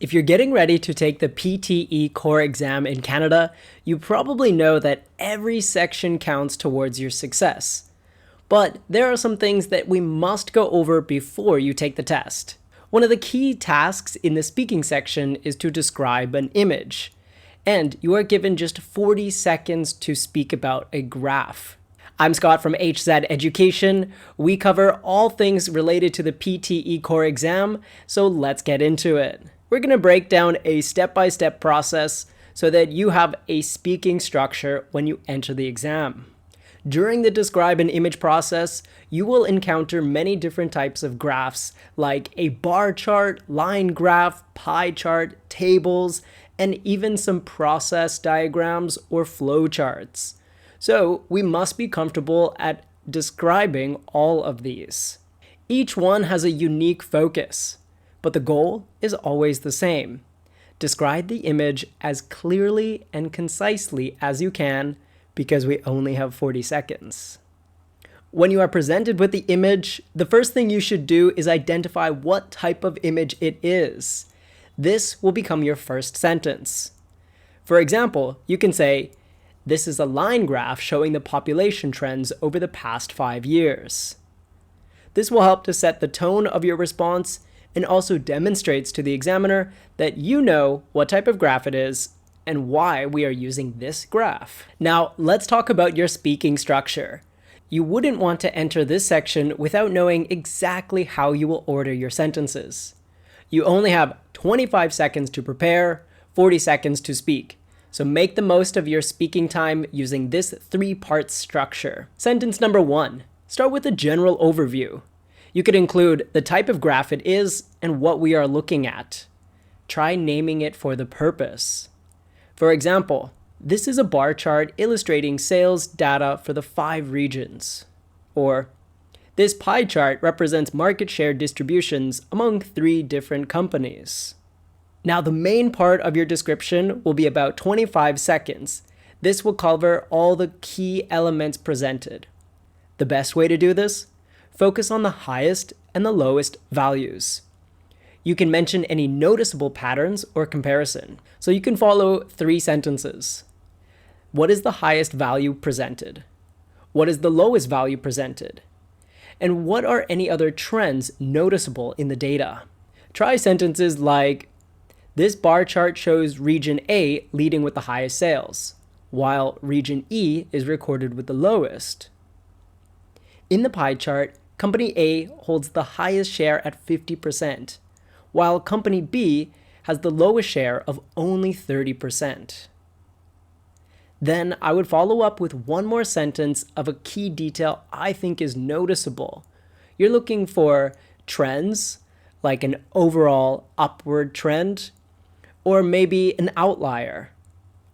If you're getting ready to take the PTE Core exam in Canada, you probably know that every section counts towards your success. But there are some things that we must go over before you take the test. One of the key tasks in the speaking section is to describe an image. And you are given just 40 seconds to speak about a graph. I'm Scott from HZad Education. We cover all things related to the PTE Core exam, so let's get into it. We're going to break down a step-by-step process so that you have a speaking structure when you enter the exam. During the describe an image process, you will encounter many different types of graphs like a bar chart, line graph, pie chart, tables, and even some process diagrams or flow charts. So we must be comfortable at describing all of these. Each one has a unique focus, but the goal is always the same. Describe the image as clearly and concisely as you can because we only have 40 seconds. When you are presented with the image, the first thing you should do is identify what type of image it is. This will become your first sentence. For example, you can say, "This is a line graph showing the population trends over the past 5 years." This will help to set the tone of your response and also demonstrates to the examiner that you know what type of graph it is and why we are using this graph. Now, let's talk about your speaking structure. You wouldn't want to enter this section without knowing exactly how you will order your sentences. You only have 25 seconds to prepare, 40 seconds to speak. So make the most of your speaking time using this 3-part structure. Sentence number 1. Start with a general overview. You could include the type of graph it is and what we are looking at. Try naming it for the purpose. For example, this is a bar chart illustrating sales data for the 5 regions. Or, this pie chart represents market share distributions among 3 different companies. Now, the main part of your description will be about 25 seconds. This will cover all the key elements presented. The best way to do this? Focus on the highest and the lowest values. You can mention any noticeable patterns or comparison. So you can follow 3 sentences. What is the highest value presented? What is the lowest value presented? And what are any other trends noticeable in the data? Try sentences like, "This bar chart shows region A leading with the highest sales, while region E is recorded with the lowest." In the pie chart, Company A holds the highest share at 50%, while Company B has the lowest share of only 30%. Then I would follow up with one more sentence of a key detail I think is noticeable. You're looking for trends, like an overall upward trend, or maybe an outlier,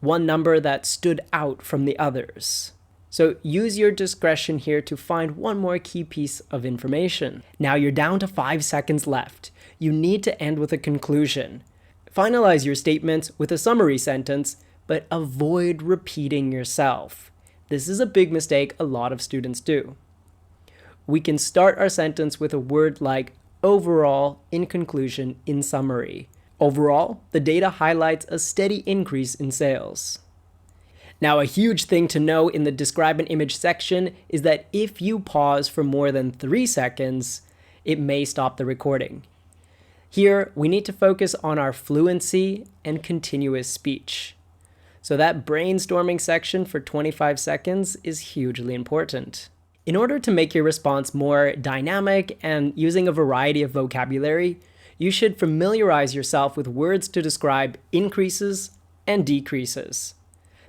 one number that stood out from the others. So use your discretion here to find one more key piece of information. Now you're down to 5 seconds left. You need to end with a conclusion. Finalize your statements with a summary sentence, but avoid repeating yourself. This is a big mistake a lot of students do. We can start our sentence with a word like overall, in conclusion, in summary. Overall, the data highlights a steady increase in sales. Now, a huge thing to know in the describe an image section is that if you pause for more than 3 seconds, it may stop the recording. Here, we need to focus on our fluency and continuous speech. So that brainstorming section for 25 seconds is hugely important. In order to make your response more dynamic and using a variety of vocabulary, you should familiarize yourself with words to describe increases and decreases.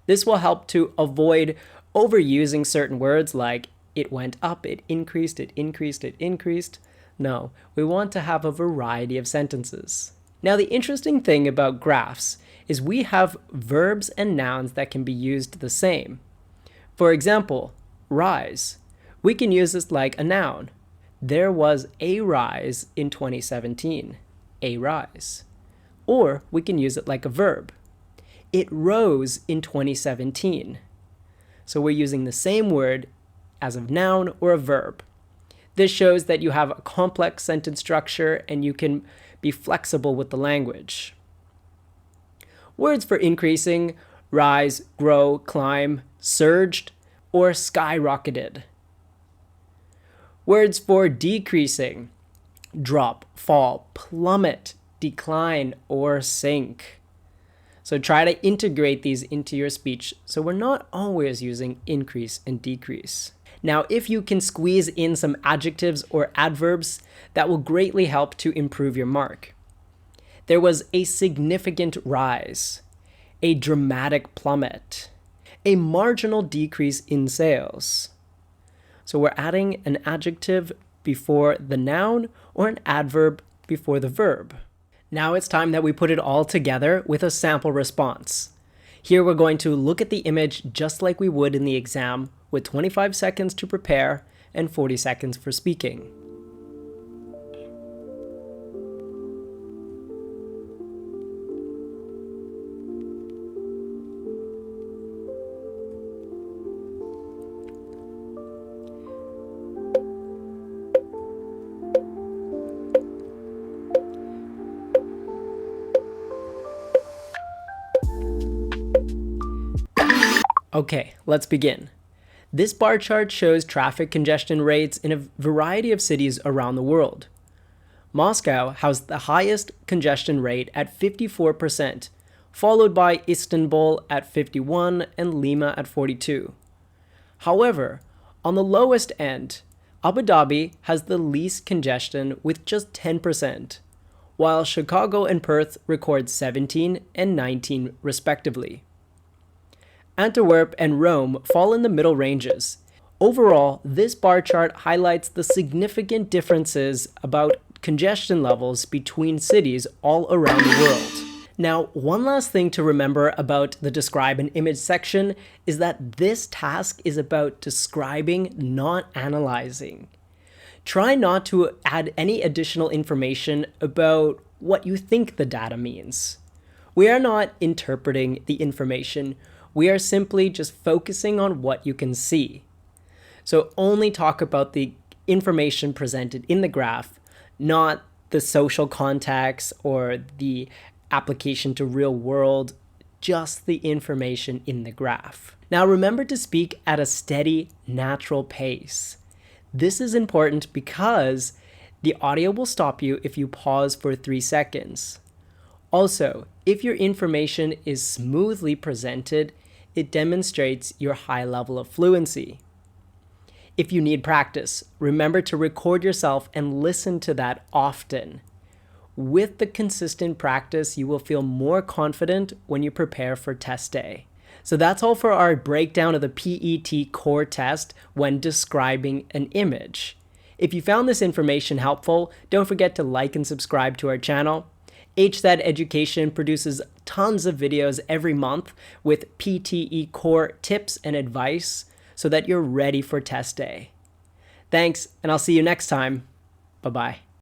This will help to avoid overusing certain words like it went up, it increased, it increased, it increased. No, we want to have a variety of sentences. Now, the interesting thing about graphs is we have verbs and nouns that can be used the same. For example, rise. We can use this like a noun. There was a rise in 2017. A rise. Or we can use it like a verb. It rose in 2017. So we're using the same word as a noun or a verb. This shows that you have a complex sentence structure and you can be flexible with the language. Words for increasing: rise, grow, climb, surged, or skyrocketed. Words for decreasing: drop, fall, plummet, decline, or sink. So try to integrate these into your speech so we're not always using increase and decrease. Now, if you can squeeze in some adjectives or adverbs, that will greatly help to improve your mark. There was a significant rise, a dramatic plummet, a marginal decrease in sales. So we're adding an adjective before the noun or an adverb before the verb. Now it's time that we put it all together with a sample response. Here we're going to look at the image just like we would in the exam, with 25 seconds to prepare and 40 seconds for speaking. Okay, let's begin. This bar chart shows traffic congestion rates in a variety of cities around the world. Moscow has the highest congestion rate at 54%, followed by Istanbul at 51% and Lima at 42%. However, on the lowest end, Abu Dhabi has the least congestion with just 10%, while Chicago and Perth record 17% and 19% respectively. Antwerp and Rome fall in the middle ranges. Overall, this bar chart highlights the significant differences about congestion levels between cities all around the world. Now, one last thing to remember about the describe an image section is that this task is about describing, not analyzing. Try not to add any additional information about what you think the data means. We are not interpreting the information. We are simply just focusing on what you can see. So only talk about the information presented in the graph, not the social context or the application to real world, just the information in the graph. Now remember to speak at a steady, natural pace. This is important because the audio will stop you if you pause for 3 seconds. Also, if your information is smoothly presented, it demonstrates your high level of fluency. If you need practice, remember to record yourself and listen to that often. With the consistent practice, you will feel more confident when you prepare for test day. So that's all for our breakdown of the PET Core test when describing an image. If you found this information helpful, don't forget to like and subscribe to our channel. HZad Education produces tons of videos every month with PTE Core tips and advice so that you're ready for test day. Thanks, and I'll see you next time. Bye-bye.